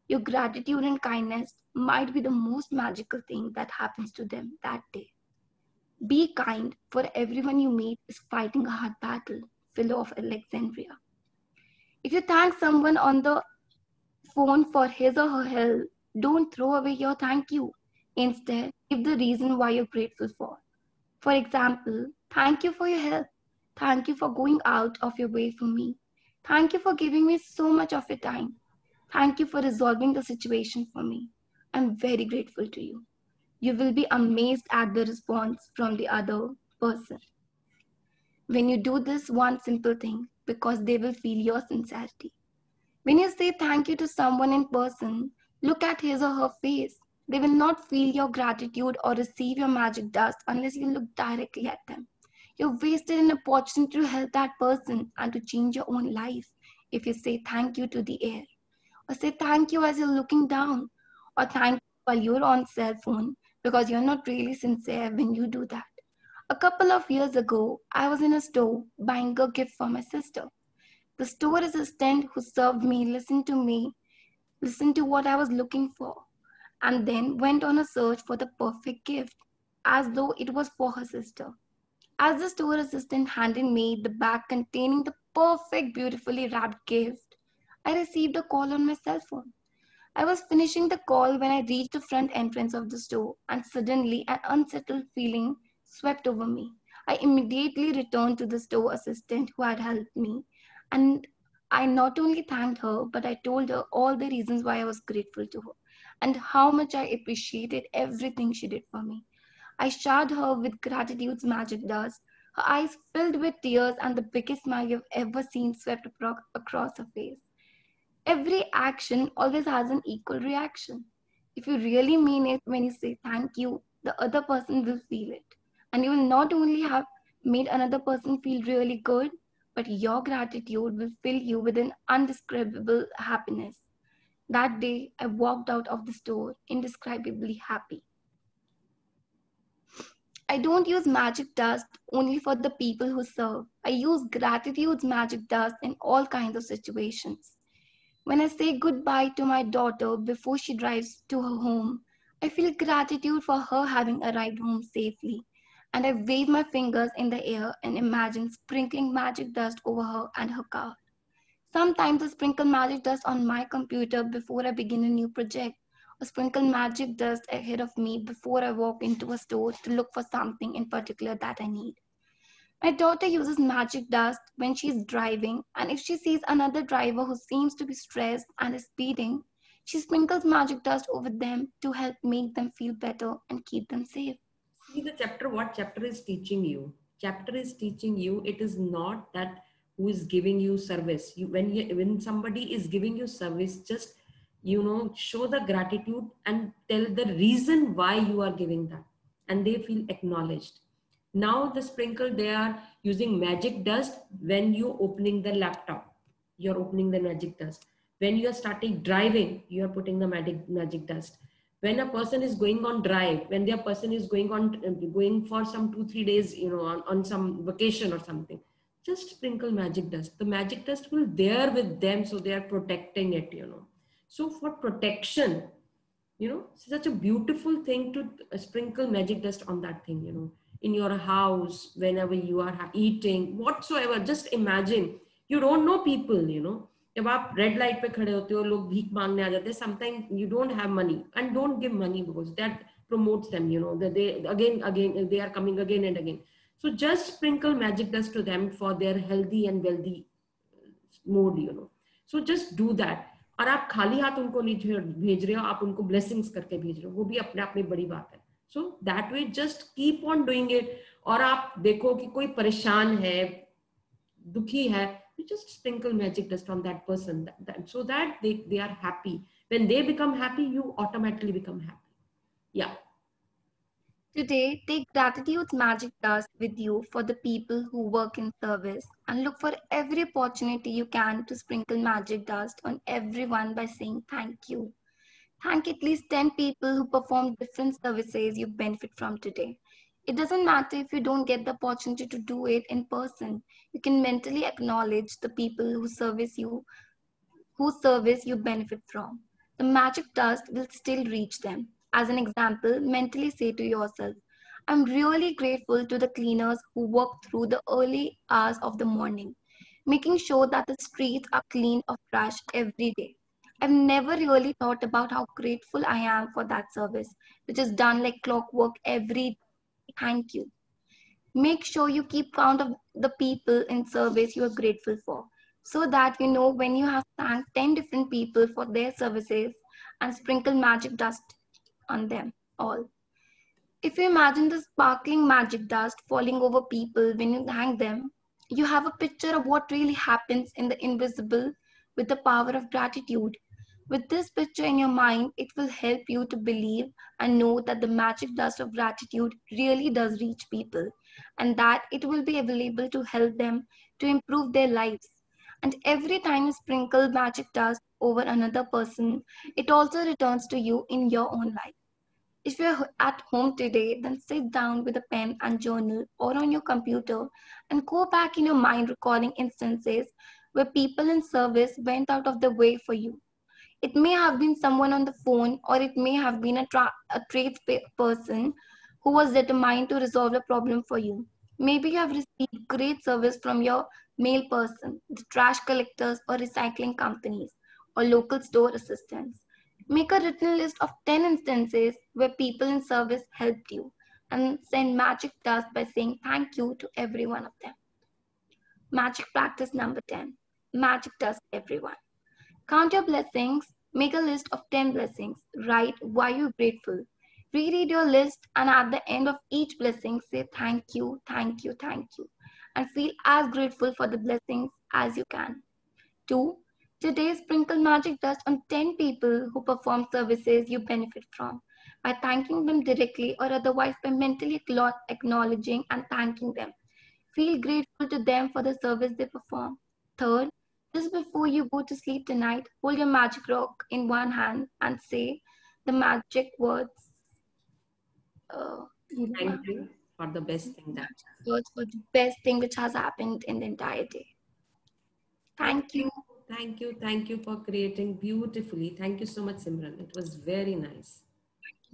Your gratitude and kindness might be the most magical thing that happens to them that day. Be kind, for everyone you meet is fighting a hard battle. Philo of Alexandria. If you thank someone on the phone for his or her help, don't throw away your thank you. Instead, give the reason why you're grateful for. For example, thank you for your help. Thank you for going out of your way for me. Thank you for giving me so much of your time. Thank you for resolving the situation for me. I'm very grateful to you. You will be amazed at the response from the other person when you do this one simple thing, because they will feel your sincerity. When you say thank you to someone in person, look at his or her face. They will not feel your gratitude or receive your magic dust unless you look directly at them. You've wasted an opportunity to help that person and to change your own life if you say thank you to the air, or say thank you as you're looking down, or thank you while you're on cell phone, because you're not really sincere when you do that. A couple of years ago, I was in a store buying a gift for my sister. The store assistant who served me listened to what I was looking for, and then went on a search for the perfect gift, as though it was for her sister. As the store assistant handed me the bag containing the perfect, beautifully wrapped gift, I received a call on my cell phone. I was finishing the call when I reached the front entrance of the store, and suddenly an unsettled feeling swept over me. I immediately returned to the store assistant who had helped me, and I not only thanked her, but I told her all the reasons why I was grateful to her and how much I appreciated everything she did for me. I showered her with gratitude's magic dust. Her eyes filled with tears, and the biggest smile you've ever seen swept across her face. Every action always has an equal reaction. If you really mean it when you say thank you, the other person will feel it. And you will not only have made another person feel really good, but your gratitude will fill you with an indescribable happiness. That day, I walked out of the store indescribably happy. I don't use magic dust only for the people who serve. I use gratitude's magic dust in all kinds of situations. When I say goodbye to my daughter before she drives to her home, I feel gratitude for her having arrived home safely. And I wave my fingers in the air and imagine sprinkling magic dust over her and her car. Sometimes I sprinkle magic dust on my computer before I begin a new project, or sprinkle magic dust ahead of me before I walk into a store to look for something in particular that I need. My daughter uses magic dust when she's driving, and if she sees another driver who seems to be stressed and is speeding, she sprinkles magic dust over them to help make them feel better and keep them safe. See the chapter, what chapter is teaching you? Chapter is teaching you it is not that who is giving you service. When somebody is giving you service, just show the gratitude and tell the reason why you are giving that, and they feel acknowledged. Now the sprinkle, they are using magic dust when you're opening the laptop. You're opening the magic dust. When you're starting driving, you're putting the magic dust. When a person is going on drive, when their person is going for some 2-3 days, on some vacation or something, just sprinkle magic dust. The magic dust will there with them, so they are protecting it, So for protection, it's such a beautiful thing to sprinkle magic dust on that thing, in your house, whenever you are eating, whatsoever. Just imagine, you don't know people, जब आप red light पे खड़े होते हो, लोग भीख मांगने आ जाते हैं, sometimes you don't have money, and don't give money because that promotes them, that they again they are coming again and again. So just sprinkle magic dust to them for their healthy and wealthy mode, So just do that. और आप खाली हाथ उनको नहीं भेज रहे हो, आप उनको ब्लेसिंग्स करके भेज रहे हो, वो भी अपने आप में बड़ी बात है. So that way just keep on doing it. और आप देखो कि कोई परेशान है, दुखी है, you just sprinkle magic dust on that person, so that they are happy. When they become happy, you automatically become happy. Yeah. Today, take gratitude's magic dust with you for the people who work in service, and look for every opportunity you can to sprinkle magic dust on everyone by saying thank you. Thank at least 10 people who perform different services you benefit from today. It doesn't matter if you don't get the opportunity to do it in person. You can mentally acknowledge the people whose service you benefit from. The magic dust will still reach them. As an example, mentally say to yourself, I'm really grateful to the cleaners who work through the early hours of the morning, making sure that the streets are clean of trash every day. I've never really thought about how grateful I am for that service, which is done like clockwork every day. Thank you. Make sure you keep count of the people in service you are grateful for, so that you know when you have thanked 10 different people for their services, and sprinkle magic dust on them all. If you imagine the sparkling magic dust falling over people when you thank them, you have a picture of what really happens in the invisible with the power of gratitude. With this picture in your mind, it will help you to believe and know that the magic dust of gratitude really does reach people, and that it will be available to help them to improve their lives. And every time you sprinkle magic dust over another person, it also returns to you in your own life. If you're at home today, then sit down with a pen and journal or on your computer and go back in your mind recalling instances where people in service went out of their way for you. It may have been someone on the phone, or it may have been a tradesperson who was determined to resolve a problem for you. Maybe you have received great service from your mail person, the trash collectors or recycling companies, or local store assistants. Make a written list of 10 instances where people in service helped you, and send magic dust by saying thank you to every one of them. Magic practice number 10. Magic dust everyone. Count your blessings. Make a list of 10 blessings. Write why you're grateful. Reread your list, and at the end of each blessing, say thank you, thank you, thank you, and feel as grateful for the blessings as you can. 2. Today, sprinkle magic dust on 10 people who perform services you benefit from by thanking them directly or otherwise by mentally acknowledging and thanking them. Feel grateful to them for the service they perform. Third, just before you go to sleep tonight, hold your magic rock in one hand and say the magic words. Thank you for the best thing that words for the best thing which has happened in the entire day. Thank you. Thank you. Thank you for creating beautifully. Thank you so much, Simran. It was very nice.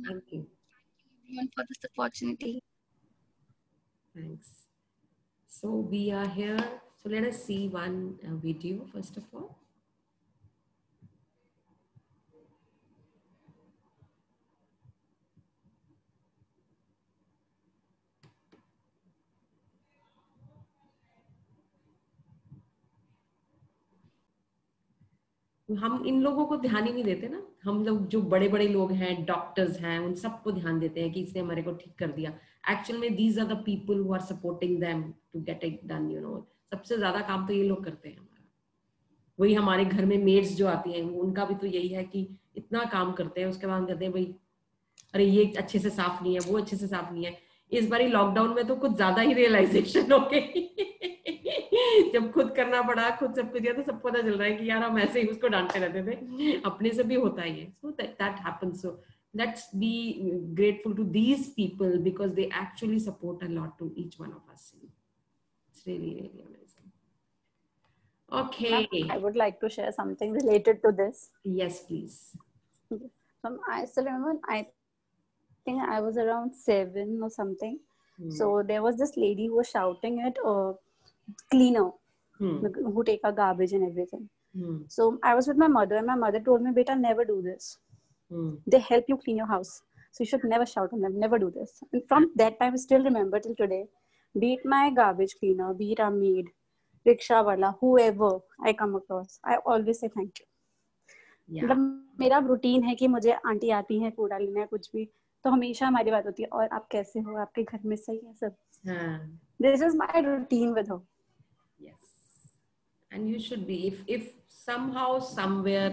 Thank you. Thank you everyone for this opportunity. Thanks. So we are here. So let us see one video first of all. हम इन लोगों को ध्यान ही नहीं देते ना, हम लोग जो बड़े बड़े लोग हैं, डॉक्टर्स हैं, उन सबको ध्यान देते हैं कि इसने हमारे को ठीक कर दिया. एक्चुअल में these are the people who are supporting them to get it done, you know. सबसे ज्यादा काम तो ये लोग करते हैं हमारा. वही हमारे घर में मेड्स जो आती हैं, उनका भी तो यही है कि इतना काम करते हैं, उसके बाद कहते हैं भाई अरे ये अच्छे से साफ नहीं है, वो अच्छे से साफ नहीं है. इस बारी लॉकडाउन में तो कुछ ज्यादा ही रियलाइजेशन हो गई. जब खुद करना पड़ा, खुद सब कुछ किया, तो सबको पता चल रहा है कि यार हम ऐसे ही उसको डांटते रहते थे, अपने से भी होता ही है. So that happens. So let's be grateful to these people because they actually support a lot to each one of us. It's really, really amazing. Okay. I would like to share something related to this. Yes, please. So I still remember, I think I was around 7 or something. So there was this lady who was shouting at a cleaner who take a garbage and everything. So I was with my mother and my mother told me, beta, never do this. They help you clean your house. So you should never shout on them, never do this. And from that time, I still remember till today, be it my garbage cleaner, be it a maid, rickshaw wala, whoever I come across, I always say thank you. मतलब मेरा routine है कि मुझे aunty आती है कूड़ा लेना है कुछ भी तो हमेशा हमारी बात होती है और आप कैसे हो, आपके घर में सही है सब. This is my routine with her. Yes, and you should be. If somehow somewhere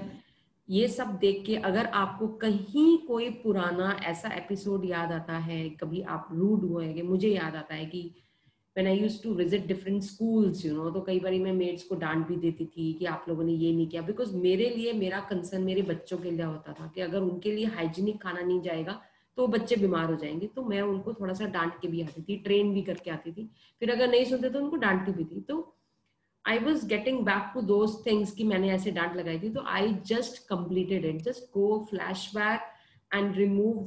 ये सब देख के अगर आपको कहीं कोई पुराना ऐसा एपिसोड याद आता है, कभी आप रूड हुए, कि मुझे याद आता है कि when I used to visit different schools, you know, तो कई बार मैं मेड्स को डांट भी देती थी कि आप लोगों ने ये नहीं किया, बिकॉज मेरे लिए मेरा कंसर्न मेरे बच्चों के लिए होता था कि अगर उनके लिए हाइजीनिक खाना नहीं जाएगा तो बच्चे बीमार हो जाएंगे. तो मैं उनको थोड़ा सा डांट के भी आती थी, ट्रेन भी करके आती थी, फिर अगर नहीं सुनते तो उनको डांटती भी थी. तो I was getting back to those things कि मैंने ऐसे डांट लगाई थी. तो I just completed it, just go flash back and remove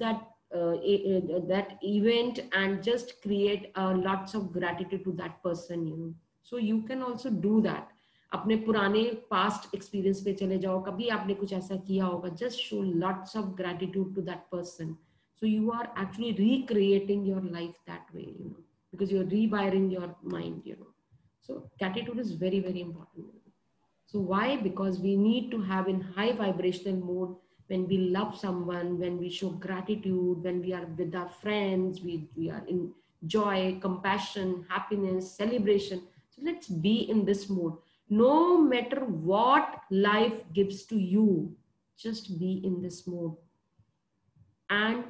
that event and just create lots of gratitude to that person, you know. So you can also do that. अपने पुराने past experience पे चले जाओ, कभी आपने कुछ ऐसा किया होगा, just show lots of gratitude to that person. So you are actually recreating your life that way, you know, because you're rewiring your mind, you know. So gratitude is very, very important. So why? Because we need to have in high vibrational mode. When we love someone, when we show gratitude, when we are with our friends, we are in joy, compassion, happiness, celebration. So let's be in this mode. No matter what life gives to you, just be in this mode. And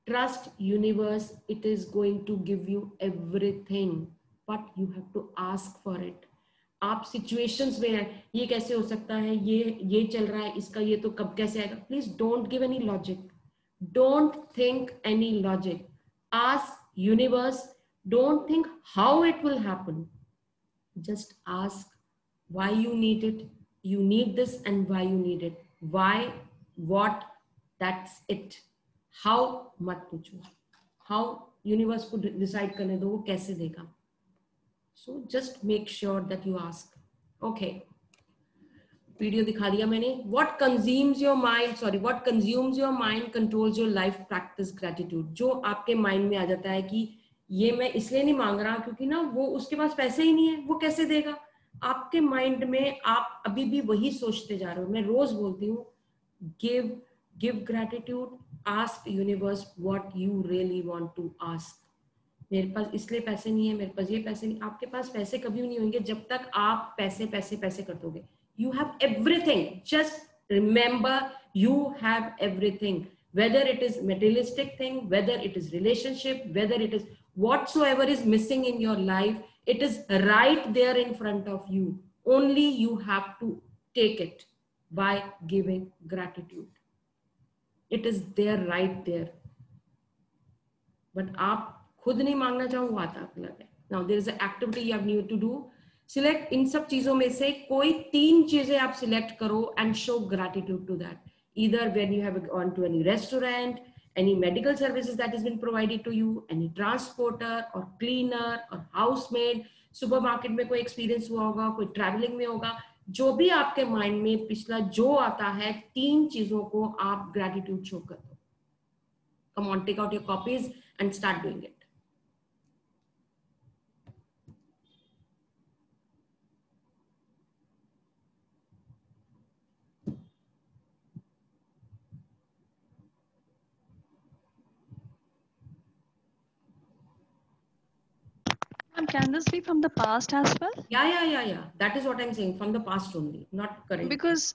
trust universe, it is going to give you everything, but you have to ask for it. आप situations में हैं, ये कैसे हो सकता है, ये चल रहा है, इसका ये तो कब कैसे आएगा. Please don't give any logic, don't think any logic. Ask universe, don't think how it will happen, just ask why you need it, you need this and why you need it, why, what, that's it. How मत पूछो, how universe को decide करने दो वो कैसे देगा. So just make sure that you ask. Okay. Video दिखा दिया मैंने. What consumes your mind? Sorry. What consumes your mind controls your life. Practice gratitude. जो आपके mind में आ जाता है कि ये मैं इसलिए नहीं मांग रहा क्योंकि ना वो उसके पास पैसे ही नहीं है, वो कैसे देगा. आपके mind में आप अभी भी वही सोचते जा रहे हो. मैं रोज बोलती हूँ, give gratitude. Ask universe what you really want to ask. मेरे पास इसलिए पैसे नहीं है, मेरे पास ये पैसे नहीं. आपके पास पैसे कभी भी नहीं होंगे जब तक आप पैसे पैसे पैसे कर दोगे. You have everything. Just remember, you have everything. Whether it is materialistic thing, whether it is relationship, whether it is whatsoever is missing in your life, it is right there in front of you. Only you have to take it by giving gratitude. It is there, right there. But आप खुद नहीं मांगना चाहो, वो आता अलग है. Now there is an activity you have need to do. Select इन सब चीजों में से कोई 3 चीजें आप select करो and show gratitude to that. Either when you have gone to any restaurant, any medical services that has been provided to you, any transporter or cleaner or housemaid, supermarket में कोई experience हुआ होगा, कोई traveling में होगा, जो भी आपके mind में पिछला जो आता है, 3 चीजों को आप gratitude show कर दो. Come on, take out your copies and start doing it. Can this be from the past as well? Yeah. That is what I'm saying. From the past only, not current. Because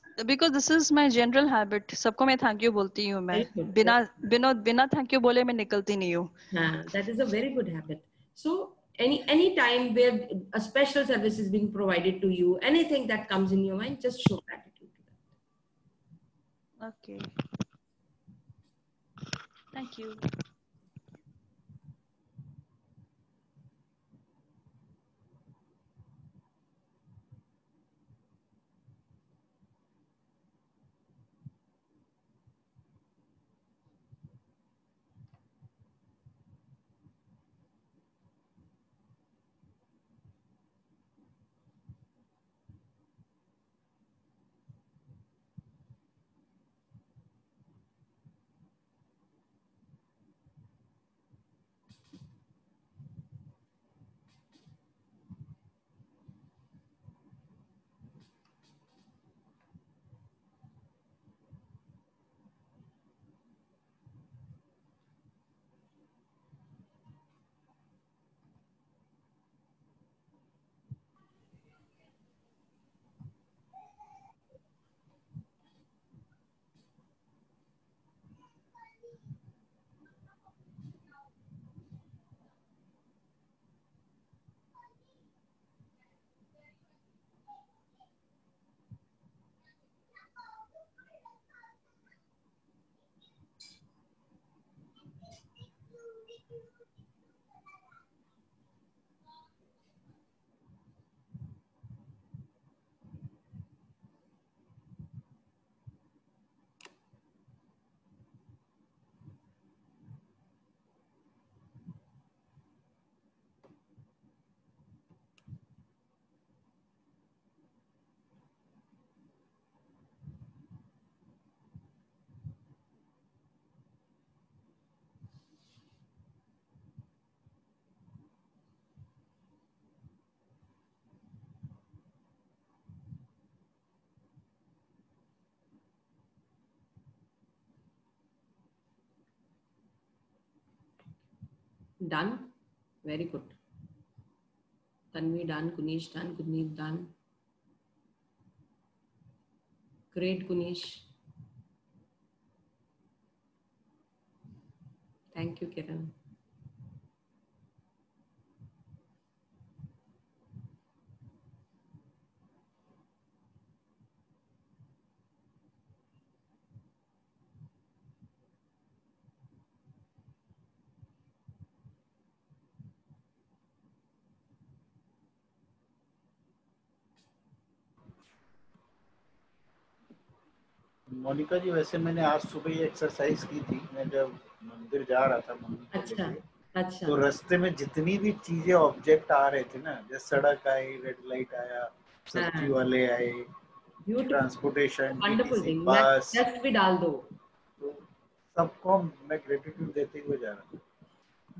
this is my general habit. सबको मैं thank you बोलती हूँ मैं. बिना thank you बोले मैं निकलती नहीं हूँ. That is a very good habit. So any time where a special service is being provided to you, anything that comes in your mind, just show gratitude to that. Okay. Thank you. Done. Very good. Tanvi done. Kunish done. Gurneet done. Great, Kunish. Thank you, Kiran. Monika जी, वैसे मैंने आज सुबह ही exercise की थी. मैं जब मंदिर जा रहा था मम्मी को लेके, तो रास्ते में जितनी भी चीजें ऑब्जेक्ट आ रहे थे ना, जैसे सड़क आई, रेड लाइट आया, सब्जी वाले आए, ट्रांसपोर्टेशन, बस, टेस्ट भी डाल दो, तो सबको मैं ग्रेटिट्यूड देते हुए जा रहा था.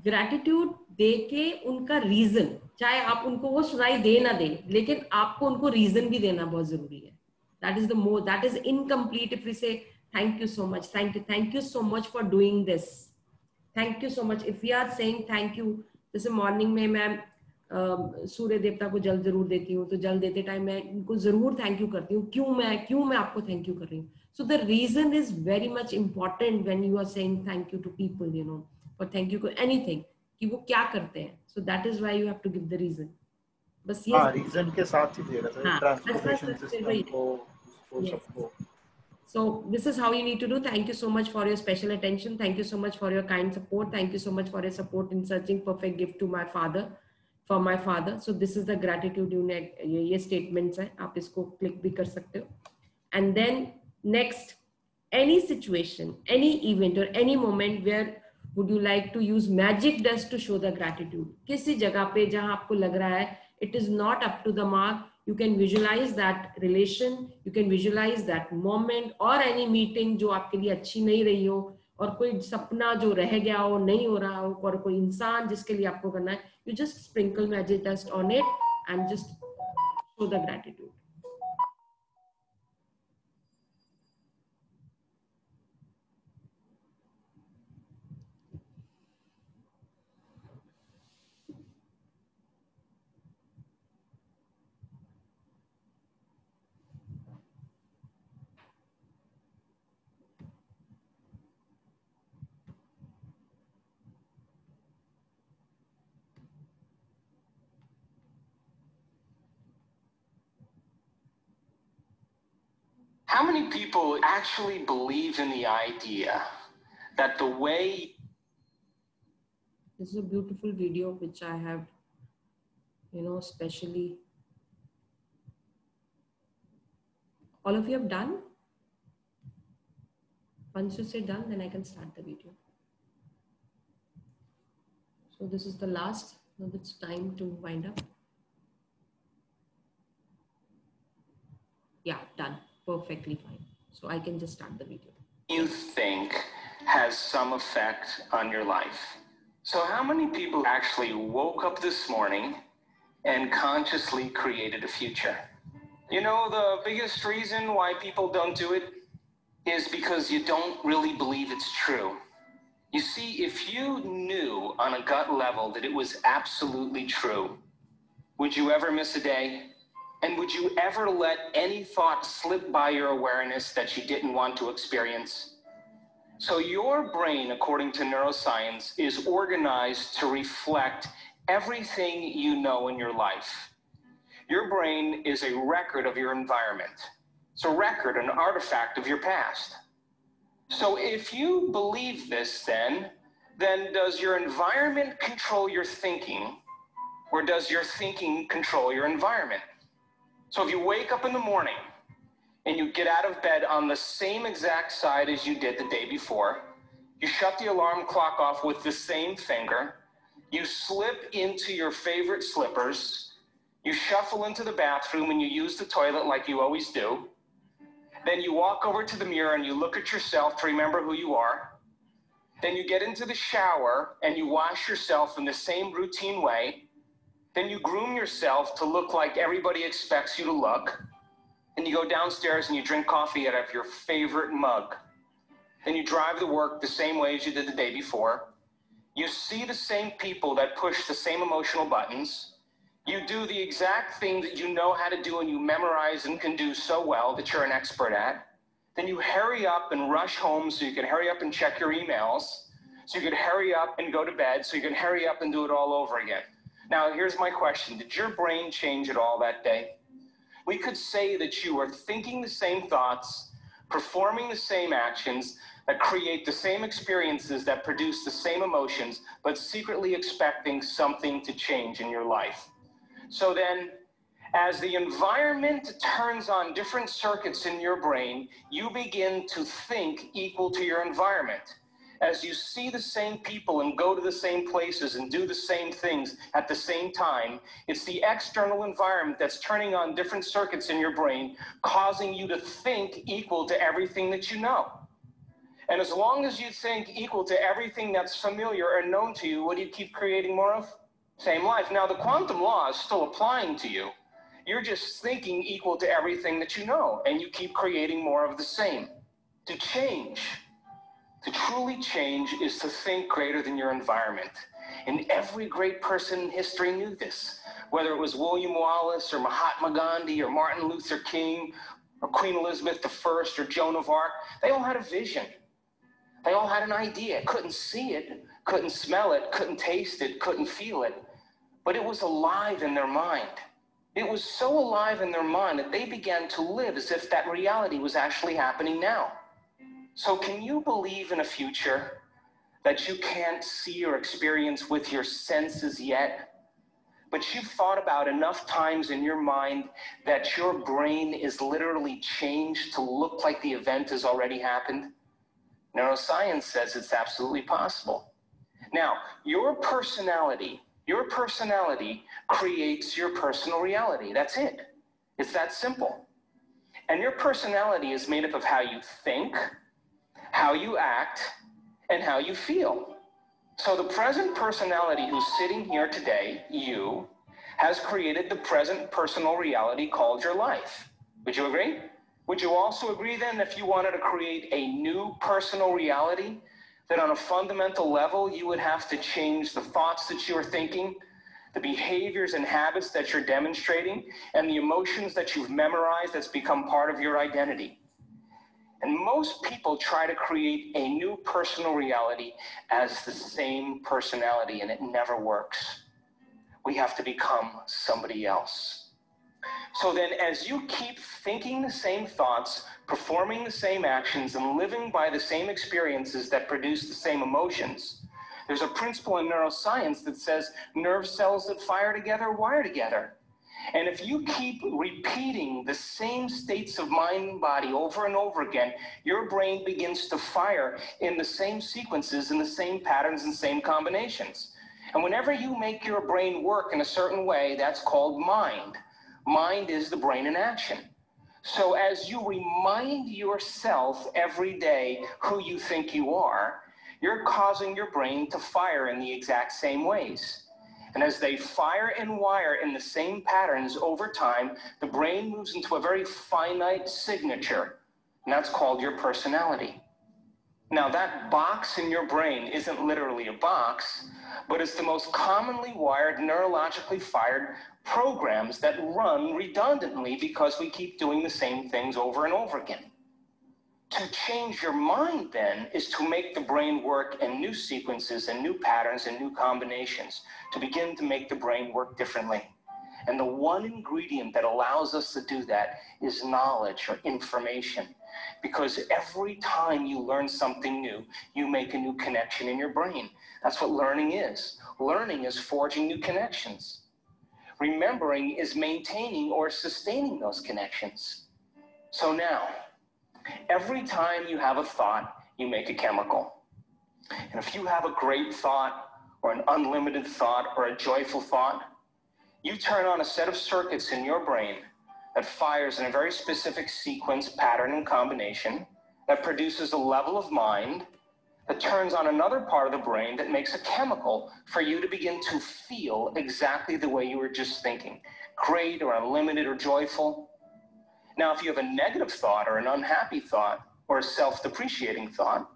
ग्रेटिट्यूड देके उनका रीजन, चाहे आप उनको वो सुनाई दे ना दे, लेकिन आपको उनको रीजन भी देना बहुत जरूरी है. That is the more, that is incomplete if we say thank you so much, thank you so much for doing this, thank you so much. If we are saying thank you, जैसे morning में मैं सूर्य देवता को जल जरूर देती हूँ, तो जल देते टाइम मैं इनको जरूर थैंक यू करती हूँ. क्यों मैं आपको थैंक यू कर रही हूँ? So the reason is very much important when you are saying thank you to people, you know, or thank you for anything, कि वो क्या करते हैं. So that is why you have to give the reason. बस ये reason के साथ ही दे रहा था, ट्रांसपोर्टेशन सिस्टम को सबको. So this is how you need to do. Thank you so much for your special attention. Thank you so much for your kind support. Thank you so much for your support in searching perfect gift to my father, for my father. So this is the gratitude unit. ये statements हैं, आप इसको click भी कर सकते हो. And then next, any situation, any event or any moment where would you like to use magic dust to show the gratitude? किसी जगह पे जहां आपको लग रहा है it is not up to the mark, you can visualize that relation, you can visualize that moment or any meeting जो आपके लिए अच्छी नहीं रही हो, और कोई सपना जो रह गया हो, नहीं हो रहा हो, और कोई इंसान जिसके लिए आपको करना है, you just sprinkle magic dust on it and just show the gratitude. How many people actually believe in the idea that the way... This is a beautiful video which I have, you know, specially. All of you have done? Once you say done, then I can start the video. So this is the last. Now it's time to wind up. Yeah, done. Perfectly fine. So I can just start the video. You think has some effect on your life. So how many people actually woke up this morning and consciously created a future? You know, the biggest reason why people don't do it is because you don't really believe it's true. You see, if you knew on a gut level that it was absolutely true, would you ever miss a day? And would you ever let any thought slip by your awareness that you didn't want to experience? So your brain, according to neuroscience, is organized to reflect everything you know in your life. Your brain is a record of your environment. It's a record, an artifact of your past. So if you believe this, then does your environment control your thinking, or does your thinking control your environment? So if you wake up in the morning and you get out of bed on the same exact side as you did the day before, you shut the alarm clock off with the same finger, you slip into your favorite slippers, you shuffle into the bathroom and you use the toilet like you always do, then you walk over to the mirror and you look at yourself to remember who you are, then you get into the shower and you wash yourself in the same routine way, then you groom yourself to look like everybody expects you to look. And you go downstairs and you drink coffee out of your favorite mug. Then you drive to work the same way as you did the day before. You see the same people that push the same emotional buttons. You do the exact thing that you know how to do and you memorize and can do so well that you're an expert at. Then you hurry up and rush home so you can hurry up and check your emails, so you can hurry up and go to bed, so you can hurry up and do it all over again. Now, here's my question. Did your brain change at all that day? We could say that you are thinking the same thoughts, performing the same actions that create the same experiences that produce the same emotions, but secretly expecting something to change in your life. So then, as the environment turns on different circuits in your brain, you begin to think equal to your environment. As you see the same people and go to the same places and do the same things at the same time, it's the external environment that's turning on different circuits in your brain, causing you to think equal to everything that you know. And as long as you think equal to everything that's familiar and known to you, what do you keep creating more of? Same life. Now, the quantum law is still applying to you. You're just thinking equal to everything that you know, and you keep creating more of the same. To truly change is to think greater than your environment. And every great person in history knew this, whether it was William Wallace or Mahatma Gandhi or Martin Luther King or Queen Elizabeth I or Joan of Arc. They all had a vision. They all had an idea. Couldn't see it, couldn't smell it, couldn't taste it, couldn't feel it, but it was alive in their mind. It was so alive in their mind that they began to live as if that reality was actually happening now. So can you believe in a future that you can't see or experience with your senses yet, but you've thought about enough times in your mind that your brain is literally changed to look like the event has already happened? Neuroscience says it's absolutely possible. Now, your personality creates your personal reality. That's it. It's that simple. And your personality is made up of how you think, how you act, and how you feel. So the present personality who's sitting here today, you, has created the present personal reality called your life. Would you agree? Would you also agree then if you wanted to create a new personal reality, that on a fundamental level you would have to change the thoughts that you're thinking, the behaviors and habits that you're demonstrating, and the emotions that you've memorized that's become part of your identity? And most people try to create a new personal reality as the same personality, and it never works. We have to become somebody else. So then, as you keep thinking the same thoughts, performing the same actions, and living by the same experiences that produce the same emotions, there's a principle in neuroscience that says nerve cells that fire together wire together. And if you keep repeating the same states of mind and body over and over again, your brain begins to fire in the same sequences, in the same patterns and same combinations. And whenever you make your brain work in a certain way, that's called mind. Mind is the brain in action. So as you remind yourself every day who you think you are, you're causing your brain to fire in the exact same ways. And as they fire and wire in the same patterns over time, the brain moves into a very finite signature, and that's called your personality. Now, that box in your brain isn't literally a box, but it's the most commonly wired, neurologically fired programs that run redundantly because we keep doing the same things over and over again. To change your mind, then, is to make the brain work in new sequences and new patterns and new combinations, to begin to make the brain work differently. And the one ingredient that allows us to do that is knowledge or information. Because every time you learn something new, you make a new connection in your brain. That's what learning is. Learning is forging new connections. Remembering is maintaining or sustaining those connections. So now, every time you have a thought, you make a chemical. And if you have a great thought, or an unlimited thought, or a joyful thought, you turn on a set of circuits in your brain that fires in a very specific sequence, pattern, and combination that produces a level of mind that turns on another part of the brain that makes a chemical for you to begin to feel exactly the way you were just thinking, great or unlimited or joyful. Now, if you have a negative thought or an unhappy thought or a self-depreciating thought,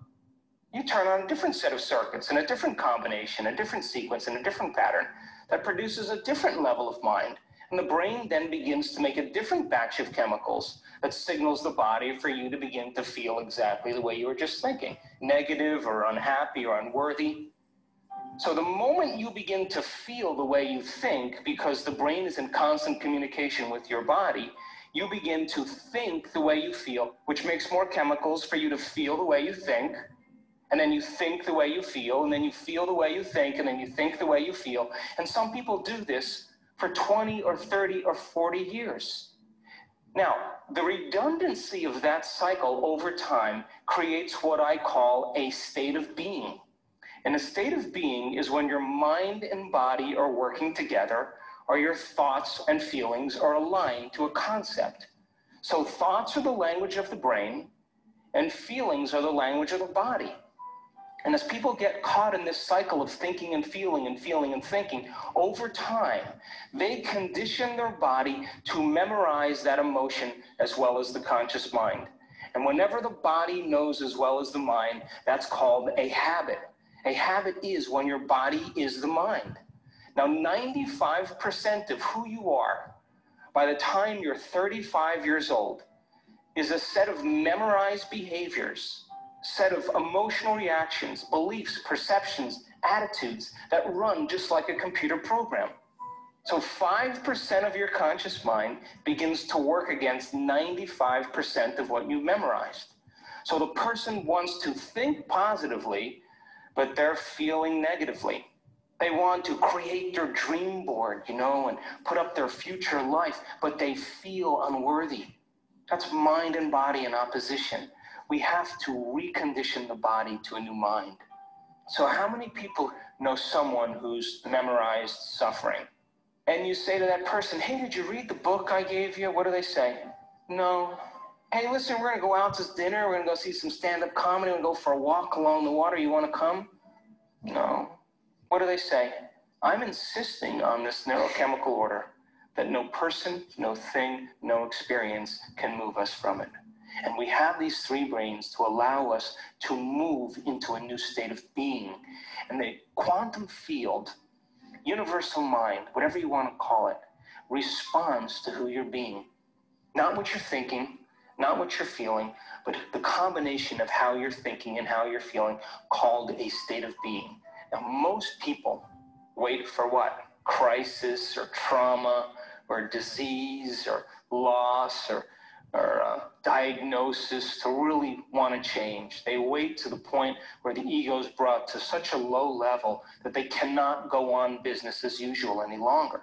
you turn on a different set of circuits and a different combination, a different sequence, and a different pattern that produces a different level of mind. And the brain then begins to make a different batch of chemicals that signals the body for you to begin to feel exactly the way you were just thinking, negative or unhappy or unworthy. So the moment you begin to feel the way you think, because the brain is in constant communication with your body, you begin to think the way you feel, which makes more chemicals for you to feel the way you think. And then you think the way you feel, and then you feel the way you think, and then you think the way you feel. And some people do this for 20 or 30 or 40 years. Now, the redundancy of that cycle over time creates what I call a state of being. And a state of being is when your mind and body are working together, or your thoughts and feelings are aligned to a concept. So thoughts are the language of the brain, and feelings are the language of the body. And as people get caught in this cycle of thinking and feeling and feeling and thinking, over time, they condition their body to memorize that emotion as well as the conscious mind. And whenever the body knows as well as the mind, that's called a habit. A habit is when your body is the mind. Now, 95% of who you are by the time you're 35 years old is a set of memorized behaviors, set of emotional reactions, beliefs, perceptions, attitudes that run just like a computer program. So 5% of your conscious mind begins to work against 95% of what you memorized. So the person wants to think positively, but they're feeling negatively. They want to create their dream board, and put up their future life, but they feel unworthy. That's mind and body in opposition. We have to recondition the body to a new mind. So how many people know someone who's memorized suffering? And you say to that person, hey, did you read the book I gave you? What do they say? No. Hey, listen, we're going to go out to dinner. We're going to go see some stand-up comedy. We're going to go for a walk along the water. You want to come? No. What do they say? I'm insisting on this neurochemical order that no person, no thing, no experience can move us from it. And we have these three brains to allow us to move into a new state of being. And the quantum field, universal mind, whatever you want to call it, responds to who you're being. Not what you're thinking, not what you're feeling, but the combination of how you're thinking and how you're feeling, called a state of being. Now, most people wait for what? Crisis or trauma or disease or loss or diagnosis to really want to change. They wait to the point where the ego is brought to such a low level that they cannot go on business as usual any longer.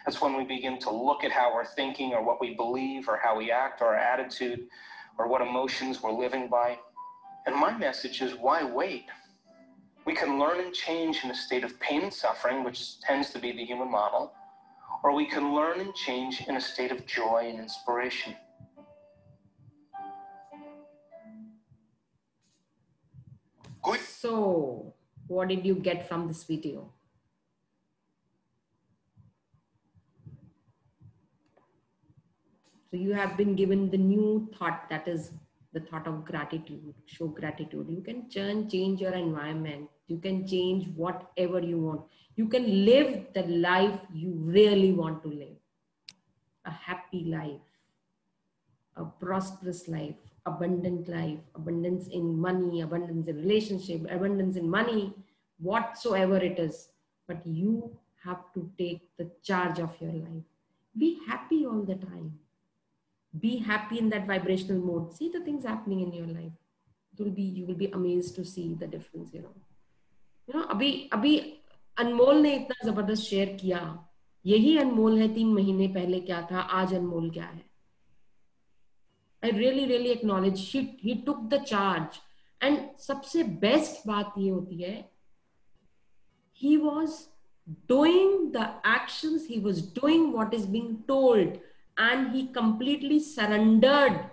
That's when we begin to look at how we're thinking or what we believe or how we act or our attitude or what emotions we're living by. And my message is, why wait? We can learn and change in a state of pain and suffering, which tends to be the human model, or we can learn and change in a state of joy and inspiration. Good. So, what did you get from this video? So you have been given the new thought, that is the thought of gratitude. Show gratitude. You can change your environment. You can change whatever you want. You can live the life you really want to live. A happy life, a prosperous life, abundant life, abundance in money, abundance in relationship, abundance in money, whatsoever it is. But you have to take the charge of your life. Be happy all the time. Be happy in that vibrational mode. See the things happening in your life. You will be amazed to see the difference, अभी अनमोल ने इतना जबरदस्त share किया. यही अनमोल है 3 महीने पहले क्या था, आज अनमोल क्या है. I really acknowledge he took the charge. And सबसे बेस्ट बात ये होती है, he was doing the actions, he was doing what is being told, and he completely surrendered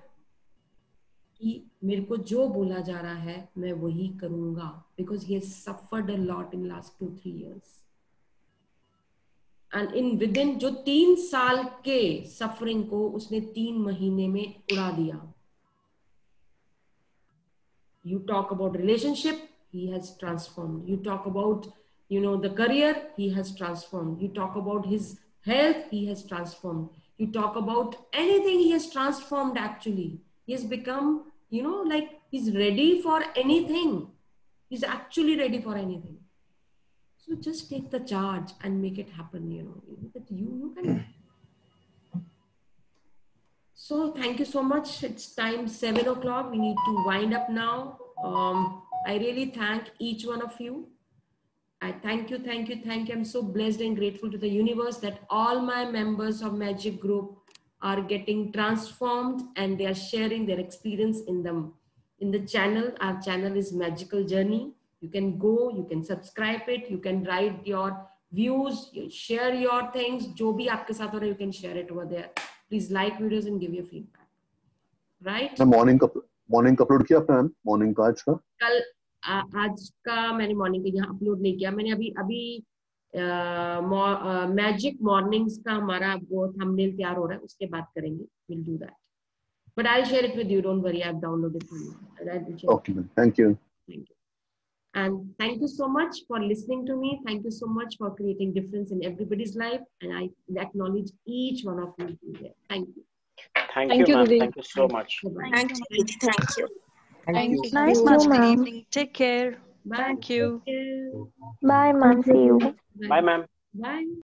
कि मेरे को जो बोला जा रहा है मैं वही करूंगा, because he has suffered a lot in last 2-3 years. And in within जो 3 साल के suffering को उसने 3 महीने में उड़ा दिया. You talk about relationship, he has transformed. You talk about the career, he has transformed. You talk about his health, he has transformed. You talk about anything, he has transformed actually. He has become, like he's ready for anything. He's actually ready for anything. So just take the charge and make it happen, that you can. So thank you so much. It's time 7 o'clock. We need to wind up now. I really thank each one of you. I thank you. I'm so blessed and grateful to the universe that all my members of Magic Group are getting transformed and they are sharing their experience in the channel. Our channel is Magical Journey. You can go, you can subscribe it, you can write your views, you share your things. जो भी आपके साथ हो रहा है, you can share it over there. Please like videos and give your feedback. Right? Morning का upload किया आपने? मॉर्निंग का आज का मैंने मॉर्निंग का यहाँ अपलोड नहीं किया. मैंने अभी मैजिक मॉर्निंग्स का हमारा वो थंबनेल तैयार हो रहा है, उसके बाद करेंगे. We'll do that. But I'll share it with you. Don't worry. I've downloaded it. Okay, thank you. Thank you. And thank you so much for listening to me. Thank you so much for creating difference in everybody's life. And I acknowledge each one of you here. Thank you. Thank you, ma'am. Thank you so much. Thank you. Thank you. Thank you. Nice evening. Take care. Bye. Thank you. Bye, ma'am. See you. Bye, ma'am. Bye.